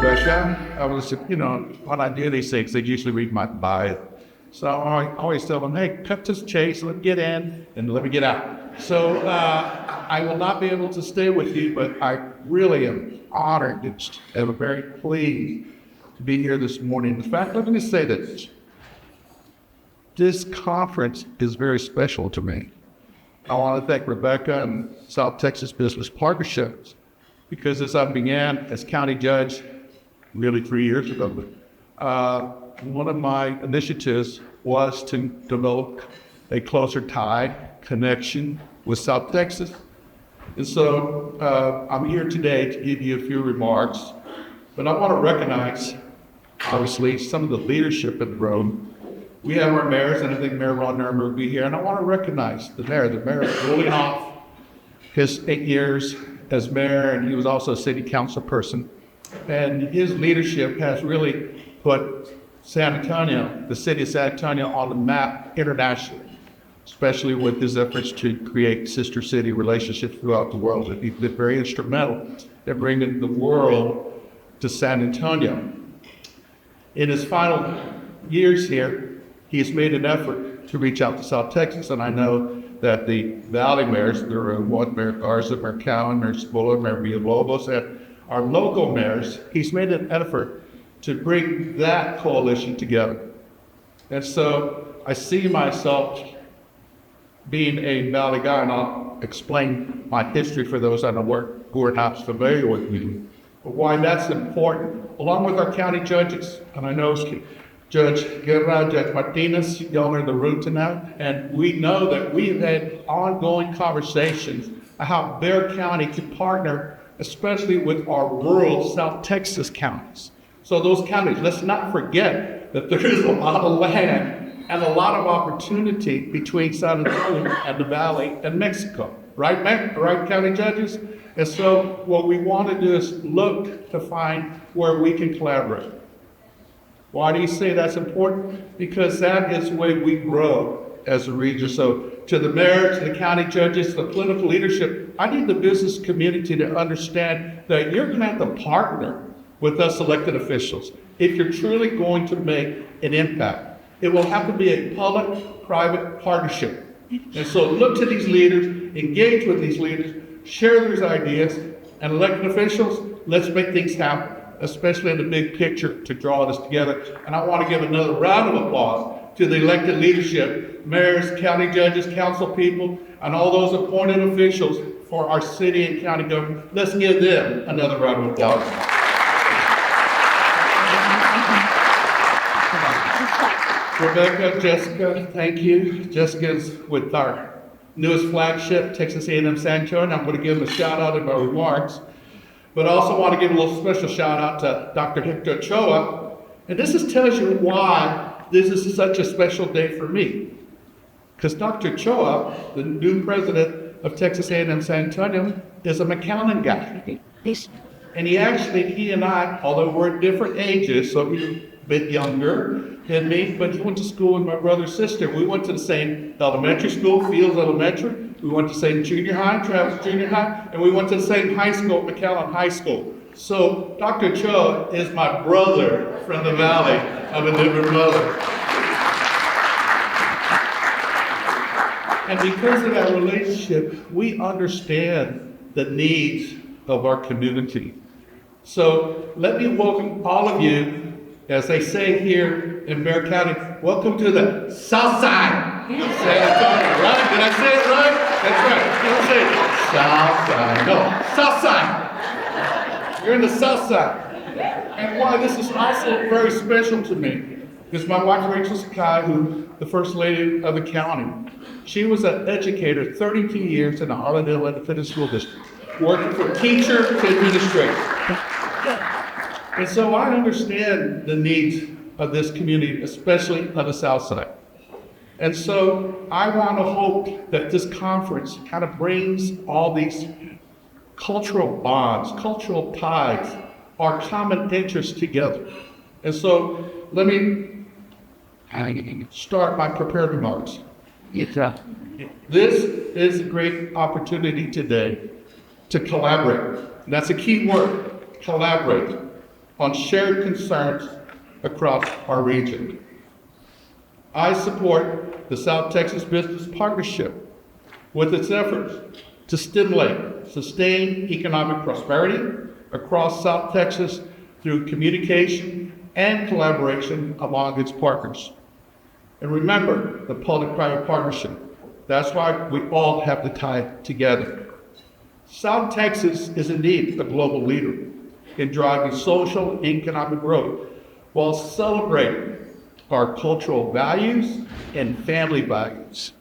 Rebecca. I was, when I do these things, they usually read my bio. So I always tell them, hey, cut to the chase, let me get in, and let me get out. So I will not be able to stay with you, but I really am honored and am very pleased to be here this morning. In fact, let me say this. This conference is very special to me. I want to thank Rebecca and South Texas Business Partnerships because as I began as county judge really 3 years ago, one of my initiatives was to develop a closer tie connection with South Texas. And so I'm here today to give you a few remarks, but I want to recognize, obviously, some of the leadership in the room. We have our mayors, and I think Mayor Ron Nermer will be here, and I want to recognize the mayor. The mayor is rolling off his 8 years as mayor, and he was also a city council person. And his leadership has really put San Antonio, the city of San Antonio, on the map internationally, especially with his efforts to create sister city relationships throughout the world. And he's been very instrumental in bringing the world to San Antonio. In his final years here, he's made an effort to reach out to South Texas, and I know that the Valley mayors, there are one Mayor Garza, Mayor Cowan, Mayor Spola, Mayor Villalobos, and our local mayors, he's made an effort to bring that coalition together. And so I see myself being a Valley guy, and I'll explain my history for those I know who are not familiar with me, but why that's important, along with our county judges. And I know Judge Guerra, Judge Martinez, y'all are in the room tonight, and we know that we've had ongoing conversations on how Bexar County can partner, especially with our rural South Texas counties. So those counties, let's not forget that there is a lot of land and a lot of opportunity between San Antonio and the Valley and Mexico, right, right, county judges? And so what we want to do is look to find where we can collaborate. Why do you say that's important? Because that is the way we grow as a region. So to the mayor, to the county judges, the political leadership, I need the business community to understand that you're going to have to partner with us elected officials if you're truly going to make an impact. It will have to be a public-private partnership. And so look to these leaders, engage with these leaders, share those ideas, and elected officials, let's make things happen, especially in the big picture to draw this together. And I want to give another round of applause to the elected leadership, mayors, county judges, council people, and all those appointed officials for our city and county government. Let's give them another round of applause. Rebecca, Jessica, thank you. Jessica's with our newest flagship, Texas A&M San Antonio. I'm going to give them a shout out in my remarks. But I also want to give a little special shout out to Dr. Hector Ochoa. And this tells you why this is such a special day for me. Because Dr. Ochoa, the new president of Texas A&M San Antonio, is a McAllen guy. And he and I, although we're at different ages, so he's a bit younger than me, but he went to school with my brother and sister. We went to the same elementary school, Fields Elementary. We went to the same junior high, Travis Junior High, and we went to the same high school, McAllen High School. So Dr. Ochoa is my brother from the Valley of a different mother. And because of that relationship, we understand the needs of our community. So let me welcome all of you, as they say here in Bexar County, welcome to the South Side of San Antonio, right? Did I say it right? That's right. Don't say it. South Side. No, South Side. You're in the South Side. And why this is also very special to me is my wife, Rachel Sakai, who's the first lady of the county. She was an educator 32 years in the Harlandale Independent School District, working from teacher to administrator. And so I understand the needs of this community, especially on the South Side. And so I want to hope that this conference kind of brings all these cultural bonds, cultural ties, our common interests together. And so let me start my prepared remarks. This is a great opportunity today to collaborate. And that's a key word, collaborate. on shared concerns across our region. I support the South Texas Business Partnership with its efforts to stimulate sustained economic prosperity across South Texas through communication and collaboration among its partners. And remember the public-private partnership. That's why we all have to tie together. South Texas is indeed a global leader in driving social and economic growth while celebrating our cultural values and family values.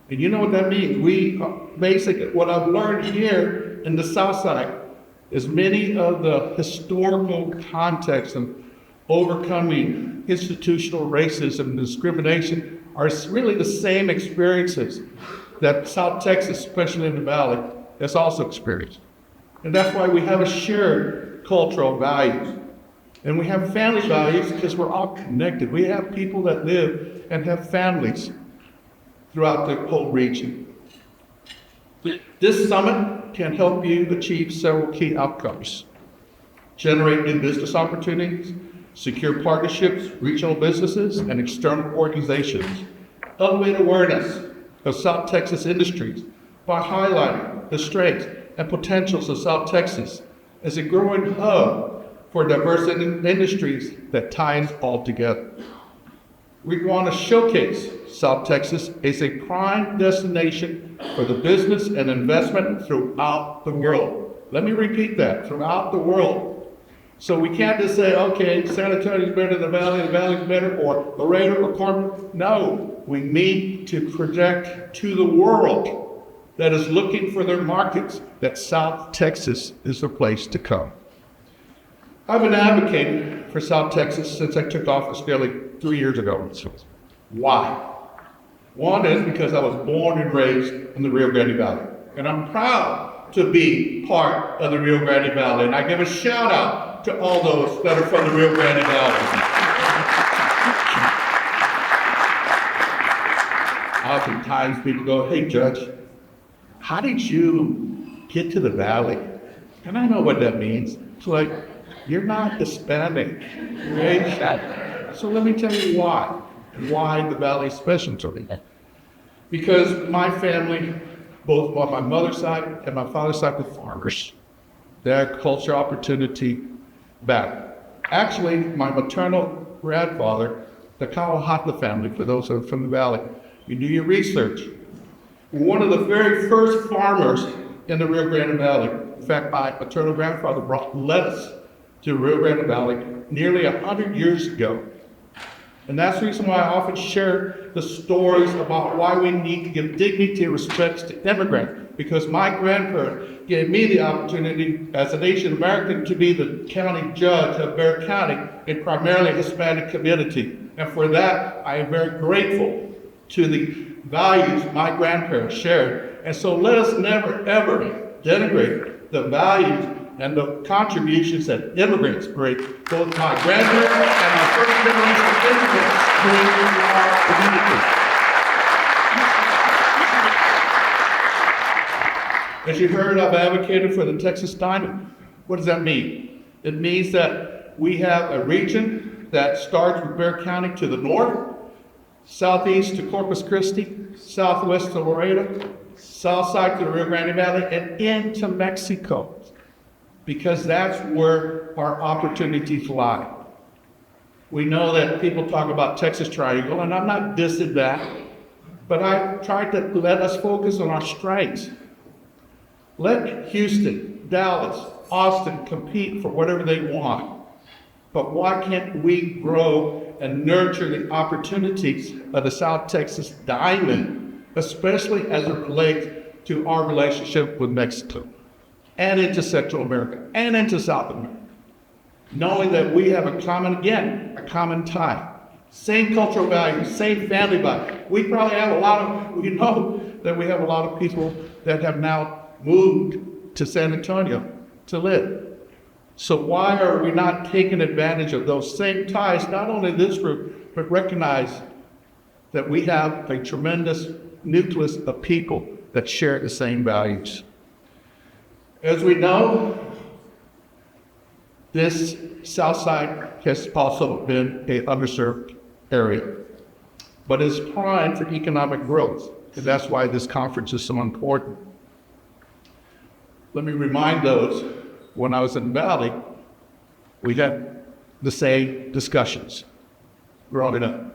And you know what that means? Basically, what I've learned here in the South Side is many of the historical contexts of overcoming institutional racism and discrimination are really the same experiences that South Texas, especially in the Valley, has also experienced. And that's why we have a shared cultural values. And we have family values because we're all connected. We have people that live and have families throughout the whole region. This summit can help you achieve several key outcomes: generate new business opportunities, secure partnerships, regional businesses, and external organizations, elevate awareness of South Texas industries by highlighting the strengths and potentials of South Texas as a growing hub for diverse industries that tie us all together. We want to showcase South Texas as a prime destination for the business and investment throughout the world. Let me repeat that, throughout the world. So we can't just say, okay, San Antonio's better than the Valley's better, or Laredo or Carmen. No, we need to project to the world that is looking for their markets that South Texas is the place to come. I've been advocating for South Texas since I took office nearly 3 years ago. Why? One is because I was born and raised in the Rio Grande Valley, and I'm proud to be part of the Rio Grande Valley, and I give a shout out to all those that are from the Rio Grande Valley. Oftentimes people go, hey Judge, how did you get to the Valley? And I know what that means. It's like, you're not Hispanic, right? So let me tell you why, and why the Valley is special to me. Because my family, both on my mother's side and my father's side, were farmers. They had cultural opportunity back. Actually, my maternal grandfather, the Kawahata family, for those who are from the Valley, you do your research, one of the very first farmers in the Rio Grande Valley. In fact, my maternal grandfather brought lettuce to Rio Grande Valley nearly 100 years ago. And that's the reason why I often share the stories about why we need to give dignity and respect to immigrants. Because my grandparent gave me the opportunity as an Asian American to be the county judge of Bexar County, a primarily Hispanic community. And for that, I am very grateful to the values my grandparents shared. And so let us never, ever denigrate the values and the contributions that immigrants bring, both my grandparents and my first generation immigrants bring to our community. As you heard, I've advocated for the Texas Diamond. What does that mean? It means that we have a region that starts with Bexar County to the north, southeast to Corpus Christi, southwest to Laredo, south side to the Rio Grande Valley, and into Mexico. Because that's where our opportunities lie. We know that people talk about Texas Triangle, and I'm not dissing that, but I tried to let us focus on our strengths. Let Houston, Dallas, Austin compete for whatever they want, but why can't we grow and nurture the opportunities of the South Texas Diamond, especially as it relates to our relationship with Mexico, and into Central America, and into South America, knowing that we have a common tie. Same cultural values, same family values. We probably have we know that we have a lot of people that have now moved to San Antonio to live. So why are we not taking advantage of those same ties, not only this group, but recognize that we have a tremendous nucleus of people that share the same values. As we know, This south side has also been an underserved area, but it's primed for economic growth, and that's why this conference is so important. Let me remind those, when I was in the Valley, we had the same discussions growing up.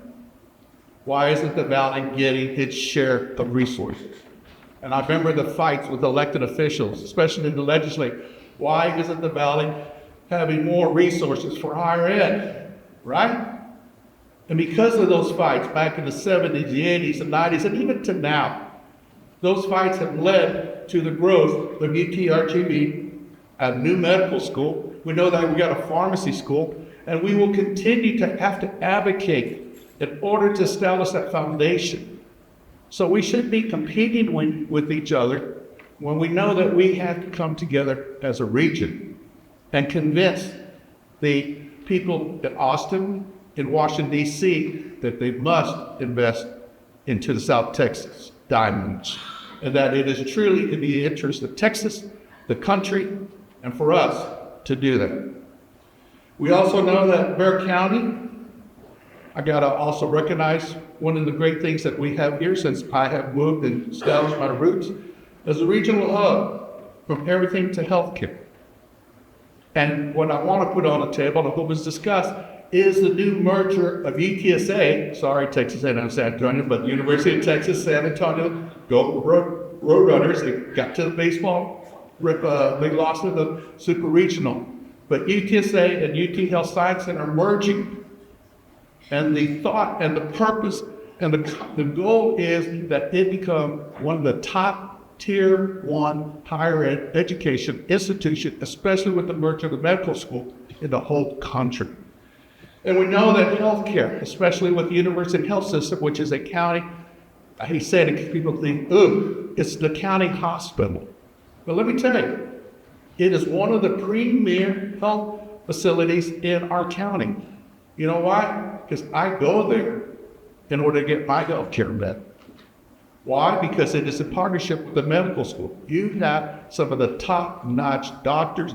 Why isn't the Valley getting its share of resources? And I remember the fights with elected officials, especially in the legislature. Why isn't the Valley having more resources for higher ed, right? And because of those fights back in the 70s, the 80s, and 90s, and even to now, those fights have led to the growth of UTRGV, a new medical school. We know that we got a pharmacy school, and we will continue to have to advocate in order to establish that foundation. So we should be competing with each other when we know that we have to come together as a region and convince the people in Austin, in Washington, D.C., that they must invest into the South Texas diamonds, and that it is truly in the interest of Texas, the country, and for us to do that. We also know that Bexar County, I gotta also recognize one of the great things that we have here since I have moved and established my roots as a regional hub from everything to healthcare. And what I want to put on the table, and what was discussed, is the new merger of UTSA, sorry, Texas A&M San Antonio, but University of Texas San Antonio, go Roadrunners. They got to the baseball, they lost to the super regional. But UTSA and UT Health Science Center are merging. And the thought and the purpose and the goal is that it become one of the top tier 1 higher ed education institution, especially with the merger of the medical school in the whole country. And we know that healthcare, especially with the University Health System, which is a county, I hate saying it because people think, ooh, it's the county hospital. But let me tell you, it is one of the premier health facilities in our county. You know why? Because I go there in order to get my health care met. Why? Because it is a partnership with the medical school. You have some of the top-notch doctors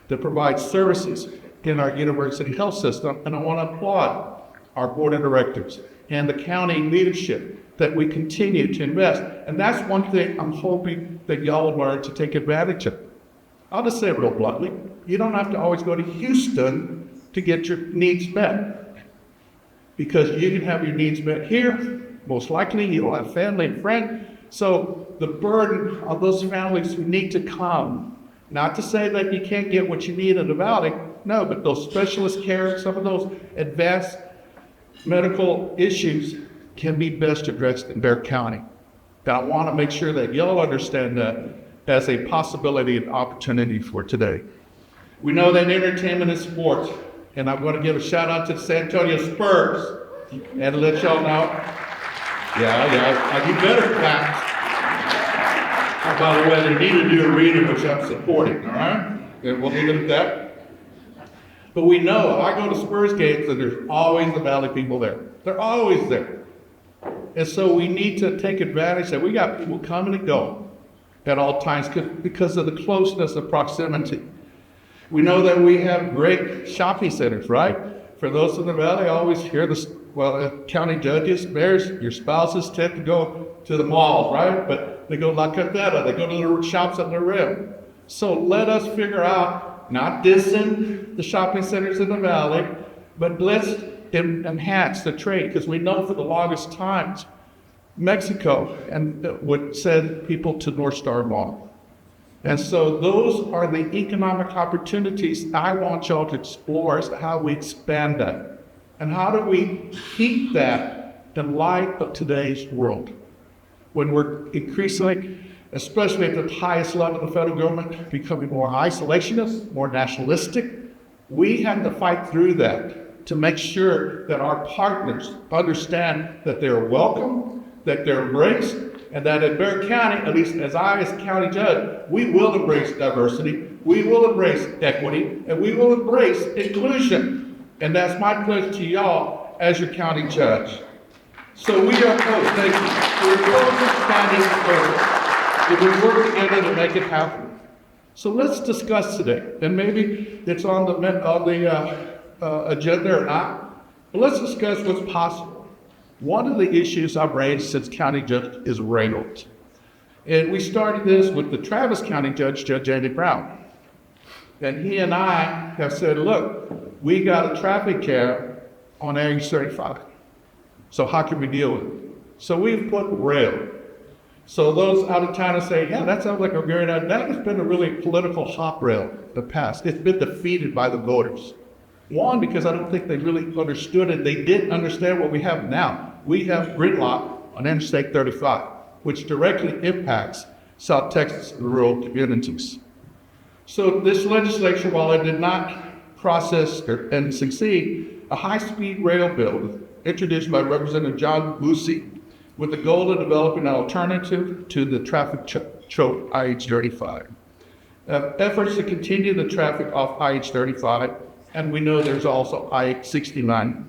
that provide services in our university health system, and I want to applaud our board of directors and the county leadership that we continue to invest. And that's one thing I'm hoping that y'all will learn to take advantage of. I'll just say it real bluntly. You don't have to always go to Houston to get your needs met, because you can have your needs met here. Most likely you'll have family and friends. So the burden of those families who need to come, not to say that you can't get what you need in the Valley, no, but those specialist care, some of those advanced medical issues can be best addressed in Bexar County. And I want to make sure that y'all understand that as a possibility and opportunity for today. We know that entertainment and sports, and I'm going to give a shout out to the San Antonio Spurs and let y'all know. Yeah, you better clap. Oh, by the way, they need a new arena, which I'm supporting, all right? And we'll leave it at that. But we know, I go to Spurs games and there's always the Valley people there. They're always there. And so we need to take advantage that we got people coming and going at all times because of the closeness of proximity. We know that we have great shopping centers, right? For those in the Valley, I always hear this, county judges, mayors, your spouses tend to go to the malls, right? But they go La Cantera, they go to the shops on the rim. So let us figure out, not dissing the shopping centers in the Valley, but let's enhance the trade, because we know for the longest times, Mexico would send people to North Star Mall. And so those are the economic opportunities I want y'all to explore as to how we expand that. And how do we keep that in light of today's world? When we're increasingly, especially at the highest level of the federal government, becoming more isolationist, more nationalistic, we have to fight through that to make sure that our partners understand that they're welcome, that they're embraced, and that in Bexar County, at least as county judge, we will embrace diversity, we will embrace equity, and we will embrace inclusion. And that's my pledge to y'all as your county judge. So we are close, thank you. We're close to standing together. If we work together to make it happen. So let's discuss today, and maybe it's on the agenda or not, but let's discuss what's possible. One of the issues I've raised since county judge is rails. And we started this with the Travis County Judge, Judge Andy Brown. And he and I have said, look, we got a traffic jam on Area 35. So how can we deal with it? So we've put rail. So those out of towners say, yeah, that sounds like a great idea. That has been a really political hop rail in the past. It's been defeated by the voters. One, because I don't think they really understood it. They didn't understand what we have now. We have gridlock on Interstate 35, which directly impacts South Texas and rural communities. So this legislation, while it did not process and succeed, a high-speed rail bill introduced by Representative John Busey with the goal of developing an alternative to the traffic choke IH-35. Efforts to continue the traffic off IH-35, and we know there's also IH-69.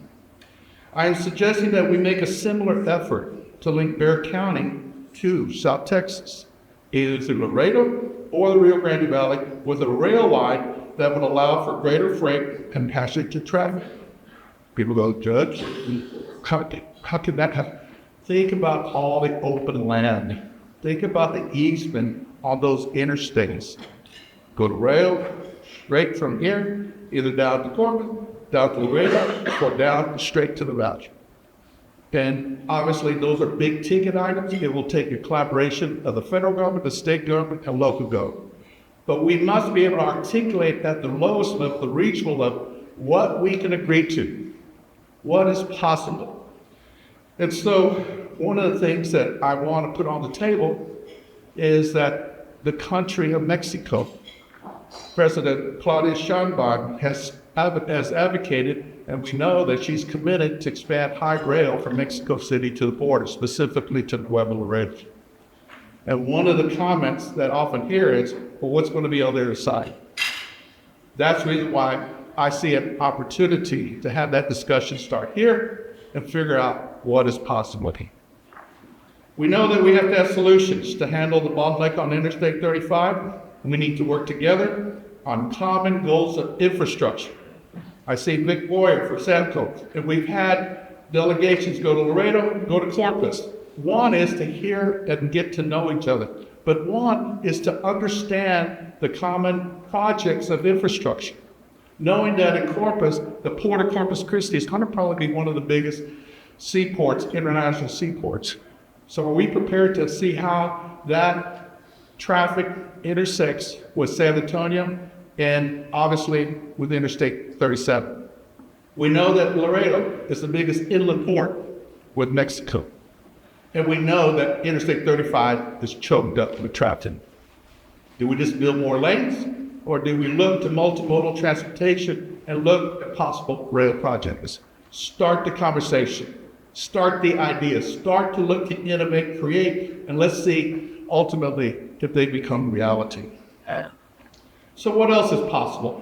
I am suggesting that we make a similar effort to link Bexar County to South Texas, either through Laredo or the Rio Grande Valley, with a rail line that would allow for greater freight and passenger traffic. People go, Judge, how can that happen? Think about all the open land. Think about the easement on those interstates. Go to rail, straight from here, either down to Corpus, down to Laredo, or down straight to the valley. And obviously, those are big ticket items. It will take a collaboration of the federal government, the state government, and local government. But we must be able to articulate at the lowest level, the regional level, what we can agree to, what is possible. And so one of the things that I want to put on the table is that the country of Mexico, President Claudia Sheinbaum has advocated, and we know that she's committed to expand high rail from Mexico City to the border, specifically to Nuevo Laredo. And one of the comments that I often hear is, well, what's going to be on the other side? That's the reason why I see an opportunity to have that discussion start here and figure out what is possible. We know that we have to have solutions to handle the bottleneck on Interstate 35. We need to work together on common goals of infrastructure. I see Vic Boyer for Samco, and we've had delegations go to Laredo, go to Corpus. One is to hear and get to know each other, but one is to understand the common projects of infrastructure. Knowing that in Corpus, the Port of Corpus Christi is going to probably be one of the biggest seaports, international seaports. So are we prepared to see how that traffic intersects with San Antonio and obviously with Interstate 37? We know that Laredo is the biggest inland port with Mexico. And we know that Interstate 35 is choked up with traffic. Do we just build more lanes? Or do we look to multimodal transportation and look at possible rail projects? Start the conversation. Start the ideas. Start to look to innovate, create, and let's see ultimately if they become reality. So what else is possible?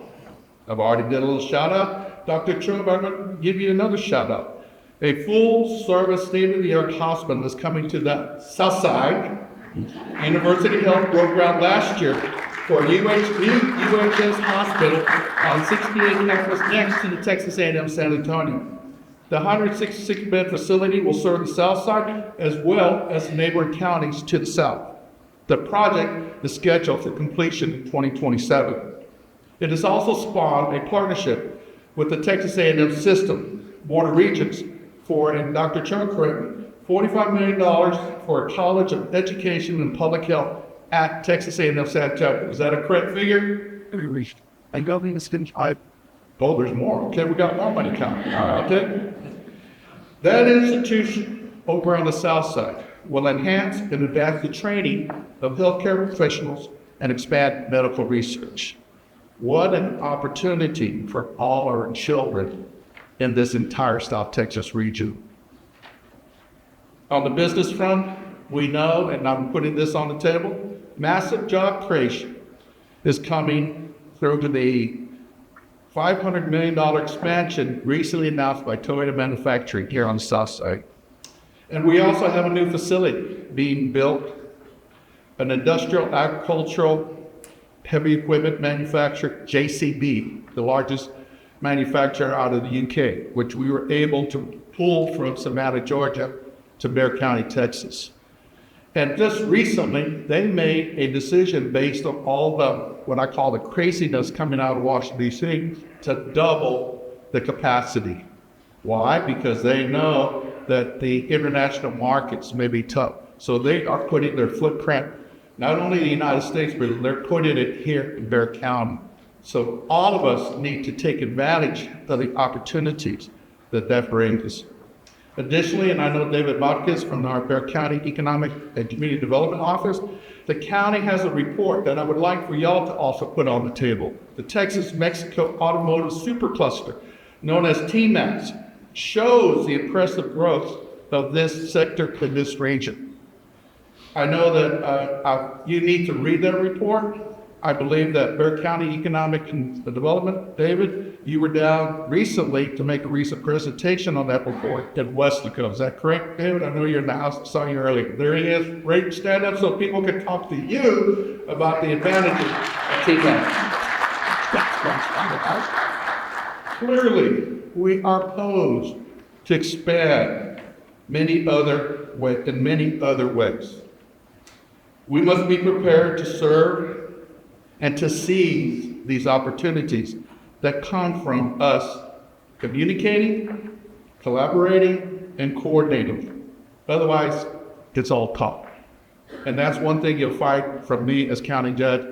I've already did a little shout out. Dr. Trump, I'm going to give you another shout out. A full service state-of-the-art hospital is coming to the south side. University Health broke ground last year for UHS hospital on 68 campus next to the Texas A&M San Antonio. The 166-bed facility will serve the south side as well as the neighboring counties to the south. The project is scheduled for completion in 2027. It has also spawned a partnership with the Texas A&M system, Board of Regents, for, and Dr. Chung correct, $45 million for a College of Education and Public Health at Texas A&M San Antonio. Is that a correct figure? I go think it's been five. Oh, there's more. Okay, we got more money coming. Okay. That institution over on the south side will enhance and advance the training of healthcare professionals and expand medical research. What an opportunity for all our children in this entire South Texas region. On the business front, we know, and I'm putting this on the table, massive job creation is coming through to the $500 million expansion recently announced by Toyota Manufacturing here on the south side. And we also have a new facility being built, an industrial agricultural heavy equipment manufacturer, JCB, the largest manufacturer out of the UK, which we were able to pull from Savannah, Georgia to Bexar County, Texas. And just recently, they made a decision based on all the, what I call the craziness coming out of Washington, D.C., to double the capacity. Why? Because they know that the international markets may be tough. So they are putting their footprint, not only in the United States, but they're putting it here in Bexar County. So all of us need to take advantage of the opportunities that brings us. Additionally, and I know David Marquez from our Bexar County Economic and Community Development Office, the county has a report that I would like for y'all to also put on the table. The Texas-Mexico Automotive Supercluster, known as TMAX, shows the impressive growth of this sector in this region. I know that you need to read that report. I believe that Bexar County Economic and Development, David, you were down recently to make a recent presentation on that report in Westico. Is that correct, David? I know you're in the house. I saw you earlier. There he is. Right, stand up so people can talk to you about the advantages of TMAX. Clearly, we are posed to expand in many other ways. We must be prepared to serve and to seize these opportunities that come from us communicating, collaborating, and coordinating. Otherwise, it's all talk. And that's one thing you'll find from me as county judge.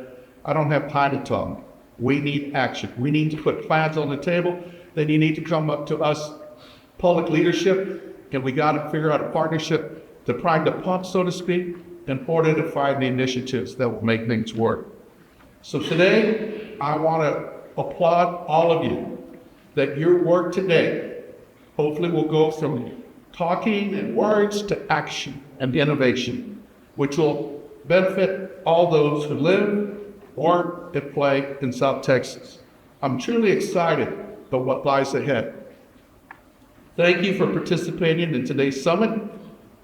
I don't have time to talk. We need action. We need to put plans on the table. Then you need to come up to us, public leadership, and we got to figure out a partnership to prime the pump, so to speak, in order to find the initiatives that will make things work. So today, I want to applaud all of you that your work today hopefully will go from talking and words to action and innovation, which will benefit all those who live, work, and play in South Texas. I'm truly excited about what lies ahead. Thank you for participating in today's summit.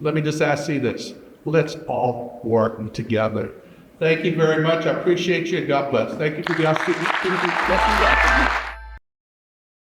Let me just ask you this. Let's all work together. Thank you very much. I appreciate you, and God bless. Thank you for the opportunity.